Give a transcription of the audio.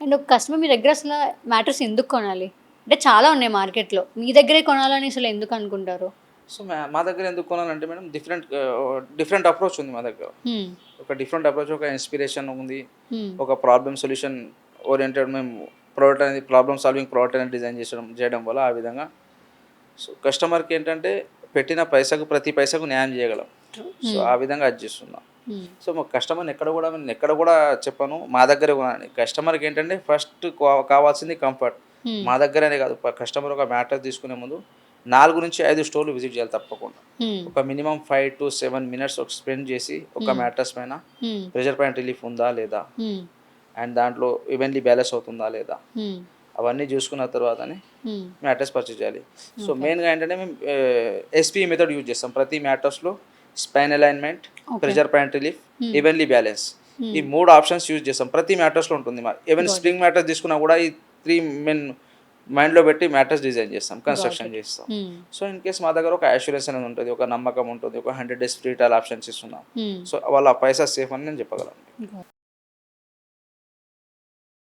And ఒక customer మీ దగ్గర అసలు మ్యాట్రెస్ ఎందుకు కొనాలి? అంటే చాలా ఉన్నాయి మార్కెట్‌లో. మీ దగ్గరే కొనాలని అసలు ఎందుకు అనుకుంటారు? సో, మా దగ్గర ఎందుకు కొనాలంటే మేడం డిఫరెంట్ అప్రోచ్ ఉంది మా దగ్గర. హ్మ్. ఒక డిఫరెంట్ అప్రోచ్, ఒక ఇన్‌స్పిరేషన్ ఉంది. హ్మ్. ఒక ప్రాబ్లమ్ సొల్యూషన్ ఓరియెంటెడ్ మేము ప్రోడక్ట్ అనేది ప్రాబ్లమ్ సాల్వింగ్ ప్రోడక్ట్ అనేది డిజైన్ చేయడం వల్ల ఆ విధంగా సో, కస్టమర్‌కి ఏంటంటే పెట్టిన ప్రతి పైసకు న్యాయం చేయగలం. సో, హ్మ్. ఆ విధంగా అది చేస్తున్నా. హ్మ్. సో, మా కస్టమర్‌ని నేను ఎక్కడ కూడా చెప్పను. మా దగ్గరే కొనాలని. కస్టమర్‌కి ఏంటంటే ఫస్ట్ కావాల్సింది కంఫర్ట్. హ్మ్. మా దగ్గరనే కాదు కస్టమర్ ఒక మ్యాట్రెస్ తీసుకునే ముందు 4-5 స్టోర్‌లు విజిట్ చేయాలి తప్పకుండా. హ్మ్. ఒక మినిమమ్ 5-7 మినిట్స్ స్పెండ్ చేసి ఒక హ్మ్. మ్యాట్రెస్ పైన హ్మ్. ప్రెషర్ పాయింట్ రిలీఫ్ ఉందా లేదా? హ్మ్. అండ్ దాంట్లో ఈవెన్‌లీ బ్యాలెన్స్ అవుతుందా లేదా? హ్మ్. అవన్నీ చూసుకున్న తర్వాతనే హ్మ్. మ్యాట్రెస్ పర్చేజ్ చేయాలి. So, okay. మెయిన్‌గా ఏంటంటే మేము ఎస్‌పీఈ మెథడ్ యూజ్ చేస్తాం. ప్రతి మ్యాట్రెస్‌లో spine alignment, okay. Pressure point relief, hmm. Evenly balance. ఈ హ్మ్. 3 ఆప్షన్స్ యూజ్ చేస్తాం. ప్రతి మ్యాట్రెస్‌లో ఉంటుంది. Even got it. Spring mattress తీసుకున్నా కూడా ఈ 3 మెయిన్ మైండ్‌లో పెట్టి మ్యాట్రెస్ డిజైన్ చేస్తాం. Got construction it. చేస్తాం. హ్మ్. సో, ఇన్ కేస్ మా దగ్గర ఒక అష్యూరెన్స్ అనేది ఉంటది. ఒక నమ్మకం ఉంటుంది. ఒక 100 డేస్ ఫ్రీ ట్రయల్ ఆప్షన్స్ ఇస్తున్నాం. హ్మ్. సో, వాళ్ళ పైసా సేఫ్ అని నేను చెప్పగలను. గాట్